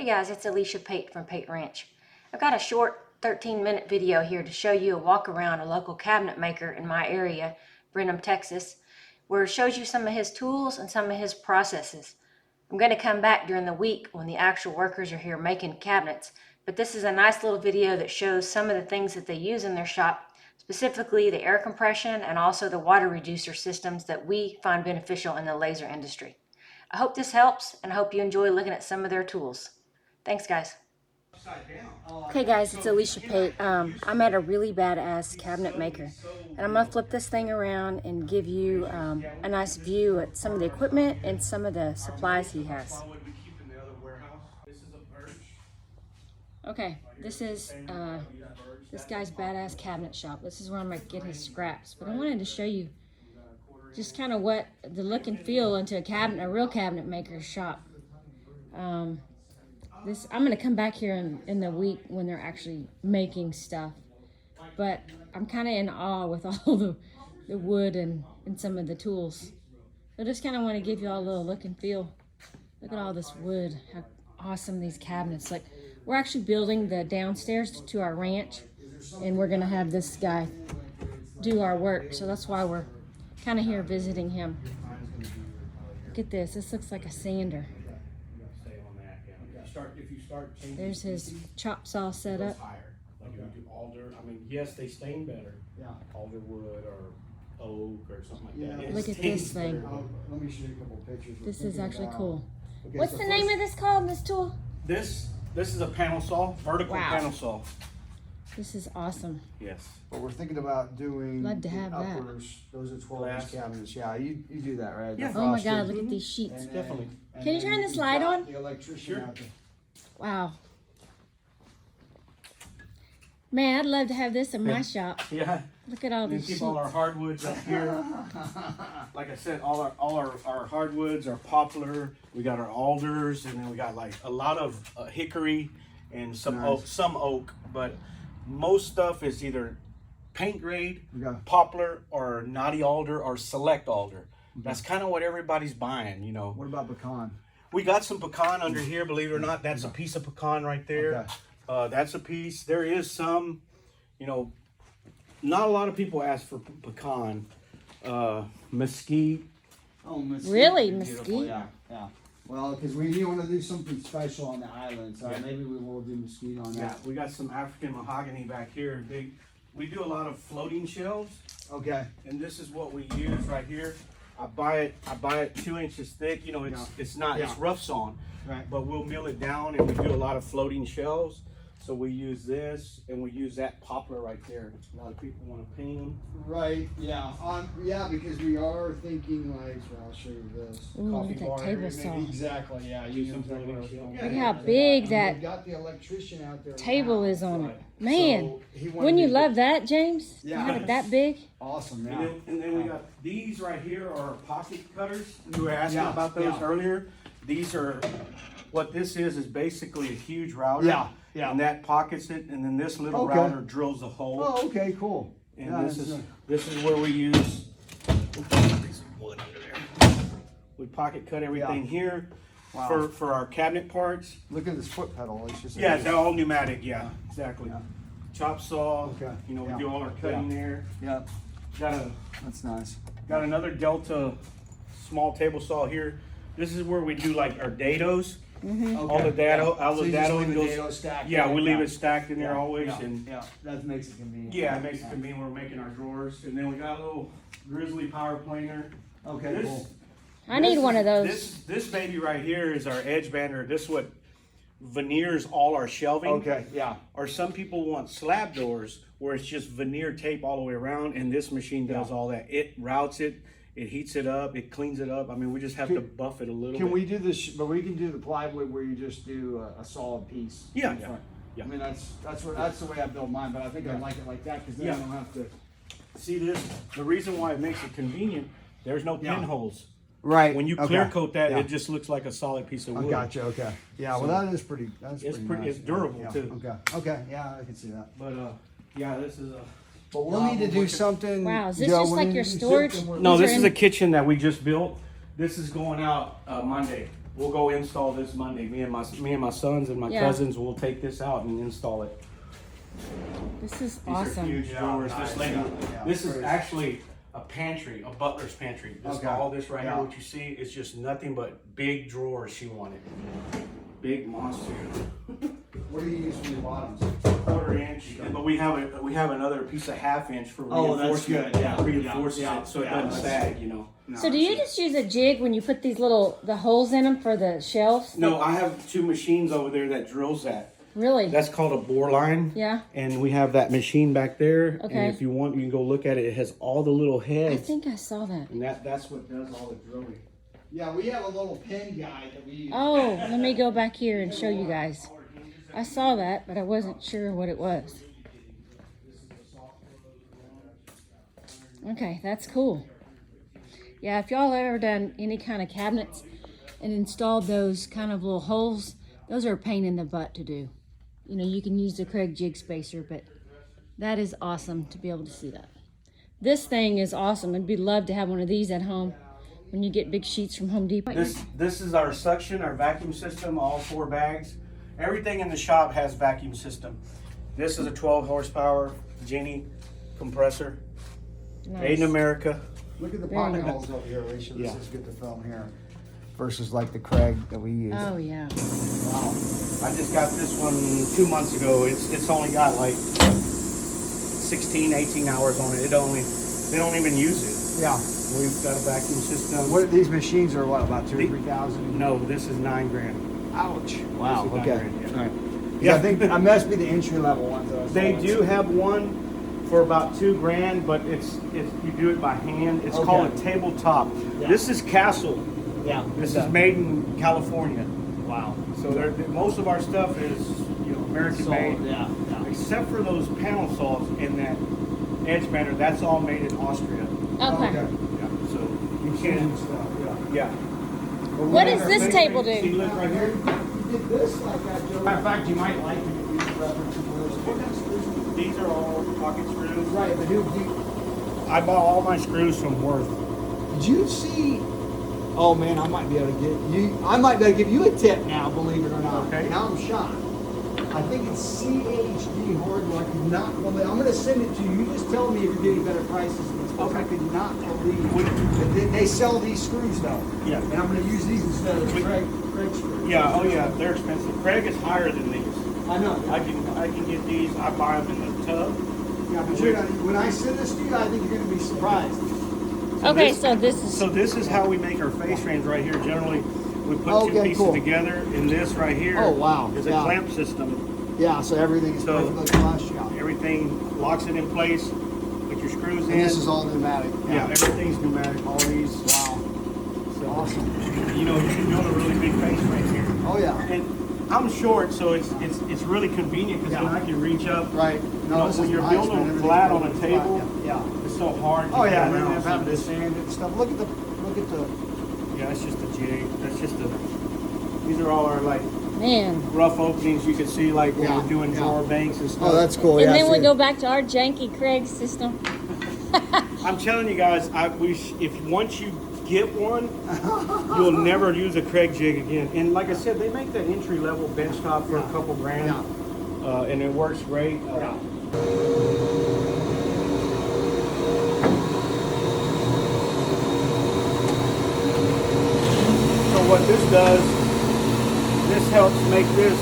Hey guys, it's Alicia Pate from Pate Ranch. I've got a short 13-minute video here to show you a walk around a local cabinet maker in my area, Brenham, Texas, where it shows you some of his tools and some of his processes. I'm going to come back during the week when the actual workers are here making cabinets, but this is a nice little video that shows some of the things that they use in their shop, specifically the air compression and also the water reducer systems that we find beneficial in the laser industry. I hope this helps, and I hope you enjoy looking at some of their tools. Thanks, guys. Okay, guys, it's Alicia Pate. I'm at a really badass cabinet maker, and I'm going to flip this thing around and give you a nice view at some of the equipment and some of the supplies he has. Okay, this is this guy's badass cabinet shop. This is where I'm going to get his scraps, but I wanted to show you just kind of what the look and feel into a real cabinet maker's shop. I'm going to come back here in the week when they're actually making stuff, but I'm kind of in awe with all the wood and some of the tools. So I just kind of want to give you all a little look and feel. Look at all this wood, how awesome these cabinets. Like, we're actually building the downstairs to our ranch, and we're going to have this guy do our work, so that's why we're kind of here visiting him. Look at this. This looks like a sander. There's his chop saw setup. Like if you do alder, I mean, yes, they stain better. Yeah. Alder wood or oak or something like that. Look at this thing. Let me show you a couple of pictures. This is actually cool. Okay, what's the name of this called, this tool? This is a panel saw, vertical panel saw. This is awesome. Yes. But we're thinking about doing love to have uppers. Those are 12-inch cabinets. Yeah, you do that, right? Yeah. Oh my God, look at these sheets. Definitely. Can you turn this light on? The electrician out there. Wow. Man, I'd love to have this in my shop. Yeah. Look at all these keep sheets. all our hardwoods up here. Like I said, all our hardwoods are poplar. We got our alders, and then we got like a lot of hickory and some oak, but most stuff is either paint grade, poplar, or knotty alder, or select alder. That's kind of what everybody's buying, you know. What about pecan? We got some pecan under here, believe it or not. That's a piece of pecan right there. Okay. That's a piece. There is some, you know, not a lot of people ask for pecan. Mesquite. Oh, mesquite. Really? Mesquite? Yeah, yeah. Well, because we want to do something special on the island, so maybe we will do mesquite on that. Yeah, we got some African mahogany back here. We do a lot of floating shelves. Okay. And this is what we use right here. I buy it 2 inches thick. You know, it's rough sawn, right? But we'll mill it down, and we do a lot of floating shelves. So we use this, and we use that poplar right there. A lot of people want to paint them. Right. Yeah. Yeah, because we are thinking like. Well, I'll show you this. Ooh, look at that table saw. Exactly. Yeah. Look how big that got the electrician out there table is on it. Man, wouldn't you love that, James? Yeah. To have it that big? Awesome. Yeah. And then we got these right here are pocket cutters. You were asking about those earlier. These are what this is basically a huge router. Yeah. Yeah. And that pockets it, and then this little router drills a hole. Oh, okay, cool. And this is where we use wood under there. We pocket cut everything here for our cabinet parts. Look at this foot pedal. It's just they're all pneumatic. Yeah, exactly. Yeah. Chop saw. Okay. You know, we do all our cutting there. Yeah. That's nice. Got another Delta small table saw here. This is where we do like our dados. Okay. All the dado, goes stacked. Yeah, we leave it stacked in there always, that makes it convenient. Yeah, it makes it convenient. We're making our drawers, and then we got a little Grizzly power planer. Okay, cool. I need one of those. This baby right here is our edge bander. This is what veneers all our shelving. Okay, yeah. Or some people want slab doors where it's just veneer tape all the way around, and this machine does all that. It routes it. It heats it up. It cleans it up. I mean, we just have to buff it a little bit. Can we do this? But we can do the plywood where you just do a solid piece. Yeah. I mean, that's the way I build mine. But I think I like it like that because then I don't have to. See this? The reason why it makes it convenient. There's no pinholes. Right. When you clear coat that, it just looks like a solid piece of wood. I gotcha. Okay. Yeah. Well, that is pretty. It's pretty. Nice. It's durable too. Okay. Okay. Yeah, I can see that. But this is a. But we'll need to do something. Wow, is this just like your storage? No, this is a kitchen that we just built. This is going out Monday. we'll go install this Monday. Me and my sons and my cousins will take this out and install it. This is These awesome. are huge drawers. This is actually a pantry, a butler's pantry. All this right here, what you see, is just nothing but big drawers she wanted. Big monster. What do you use for your bottoms? 1/4 inch, but we have another piece of 1/2 inch for reinforcement. Reinforces it so it doesn't sag, you know. So do you just use a jig when you put these the holes in them for the shelves? No, I have 2 machines over there that drills that. Really? That's called a bore line. Yeah. And we have that machine back there. Okay. And if you want, you can go look at it. It has all the little I heads. think I saw that. And that's what does all the drilling. Yeah, we have a little pin guide that we use. Oh, let me go back here and show you guys. I saw that, but I wasn't sure what it was. Okay, that's cool. Yeah, if y'all ever done any kind of cabinets and installed those kind of little holes, those are a pain in the butt to do. You know, you can use the Kreg jig spacer, but that is awesome to be able to see that. This thing is awesome. I'd be love to have one of these at home when you get big sheets from Home Depot. This is our suction, our vacuum system, all 4 bags. Everything in the shop has vacuum system. This is a 12 horsepower Genie compressor. Nice. Made in America. Look at the Very pocket nice. holes over here, Alicia. This Yeah. is good to film here. Versus like the Kreg that we use. Oh, yeah. Wow. I just got this one 2 months ago. It's only got like 16, 18 hours on it. They don't even use it. Yeah. We've got a vacuum system. What these machines are? What, about 2,000 or 3,000? No, this is $9,000. Ouch! Wow. This is Okay. $9,000, yeah. All right. Yeah. I think I must be the entry level ones. They do have one for about $2,000, but it's you do it by hand. It's Okay. called a tabletop. Yeah. This is Castle. Yeah. This is made in California. Wow. So most of our stuff is American made. Yeah. Except for those panel saws and that edge bender, that's all made in Austria. Okay. Yeah, so you can. Yeah. What does this table See, do? look right here. You did this like that, Joe. Matter of fact, you might like to use reference to those. These are all pocket screws. Right, but I bought all my screws from Worth. did you see? Oh man, I might be able to get you. I might be able to give you a tip now, believe it or not. Okay. Now I'm shocked. I think it's CHD Hardwood. I could not believe. I'm going to send it to you. You just tell me if you're getting better prices than this. Because I could not believe that they sell these screws though. Yeah. And I'm going to use these instead of the Kreg screws. Yeah. Oh yeah. They're expensive. Kreg is higher than these. I know. I can get these. I buy them in the tub. Yeah, but you're gonna, when I send this to you, I think you're going to be surprised. Okay, so this is... So this is how we make our face frames right here. Generally, we put 2 pieces cool. together, and this right here Oh, wow. is a Yeah. clamp system. Yeah, so everything is So- perfectly flush. Yeah. Everything locks it in place. Put your screws in. And this is all pneumatic. Yeah, everything's pneumatic. All these. Wow. So, Awesome. you can build a really big face frame here. Oh yeah. And I'm short, so it's really convenient because then Yeah. I can reach up. Right. No, this when is you're nice, building man. Everything's flat on a perfectly table, flat. Yeah. it's so hard. To Oh get yeah. And around. then So having to this- sand and stuff. Look at the. Yeah, that's just a jig. That's just a. These are all our like Man. rough openings you can see like when Yeah, we're doing yeah. drawer banks and stuff. Oh, that's cool. And yeah, then we see. go back to our janky Kreg system. I'm telling you guys, if once you get one, you'll never use a Kreg jig again. And like I said, they make that entry level bench top for a couple grand, and it works great. So what this does, this helps make this.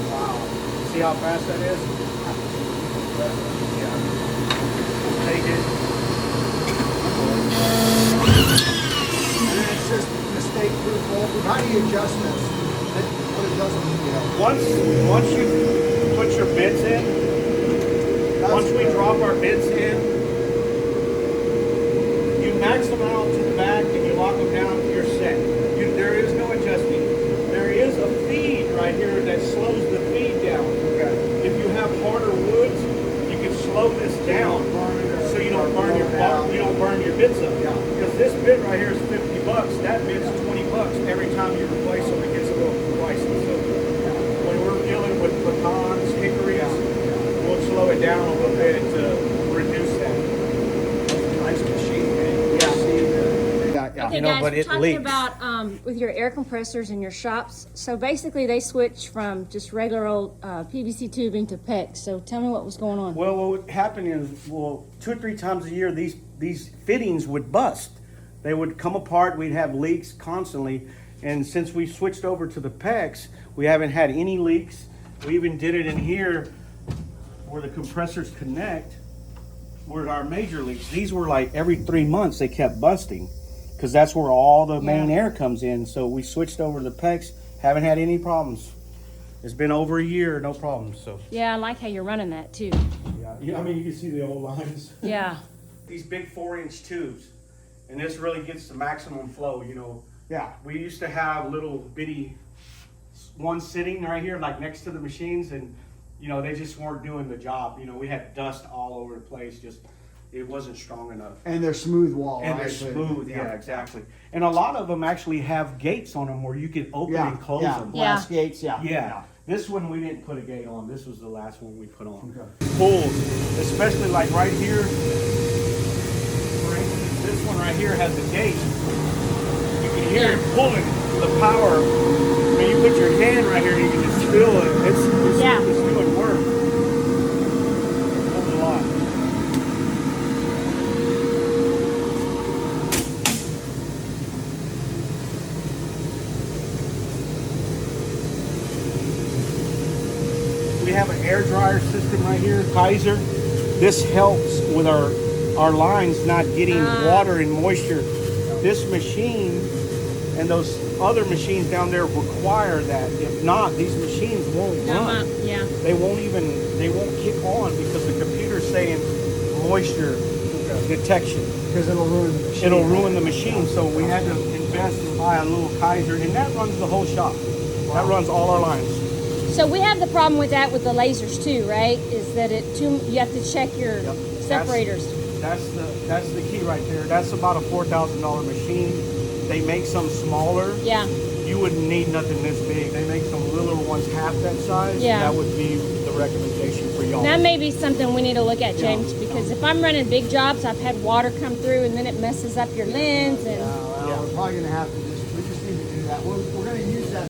Wow. See how fast that is? Yeah. Take it. And then it's just mistake proof. How do you adjust this? What adjustments do you have? Once you put your bits in, once we drop our bits in, you max them out to the back and you lock them down, you're set. There is no adjusting. There is a feed right here that slows the feed down. Okay. If you have harder woods, you can slow this down so you don't burn your bits up. Yeah. Because this bit right here is $50. That bit's $20 every time you replace them. It gets a little pricey. So when we're dealing with pecans, hickories, we'll slow it down a little bit to reduce that. Nice machine, man. Okay, you know, guys, but we're it talking leaks. about with your air compressors in your shops. So basically, they switch from just regular old PVC tubing to PEX. So tell me what was going on. Well, what would happen is, 2 or 3 times a year, these fittings would bust. They would come apart. We'd have leaks constantly. And since we switched over to the PEX, we haven't had any leaks. We even did it in here where the compressors connect, where our major leaks. These were like every 3 months they kept busting, because that's where all the main air comes in. So we switched over to the PEX. Haven't had any problems. It's been over a year, no problems. So Yeah, I like how you're running that too. yeah, I mean, you can see the old lines. Yeah. These big 4-inch tubes, and this really gets the maximum flow. You know, Yeah. we used to have little bitty one sitting right here, like next to the machines, and you know, they just weren't doing the job. You know, we had dust all over the place. Just it wasn't strong enough. And they're smooth wall, And right? they're smooth, yeah, exactly. And a lot of them actually have gates on them where you can open Yeah, and close yeah, them. glass gates, yeah. Yeah. This one we didn't put a gate on. This was the last one we put on. Okay. Pulls, especially like right here. For instance, this one right here has a gate. You can hear it pulling the power. When you put your hand right here, you can just feel it. It's doing work. Pulls a lot. We have an air dryer system right here, Kaiser. This helps with our lines not getting water and moisture. This machine and those other machines down there require that. If not, these machines won't run. Yeah. They won't kick on because the computer's saying moisture detection. Because it'll ruin the machine. It'll ruin the machine. So we had to invest and buy a little Kaiser, and that runs the whole shop. That runs all our lines. So we have the problem with that with the lasers too, right? Is that you have to check your separators. That's the key right there. That's about a $4,000 machine. They make some smaller. Yeah. You wouldn't need nothing this big. They make some littler ones half that size. Yeah. That would be the recommendation for y'all. That may be something we need to look at, James, because if I'm running big jobs, I've had water come through and then it messes up your lens and Well, we're probably gonna have to we just need to do that. We're gonna use that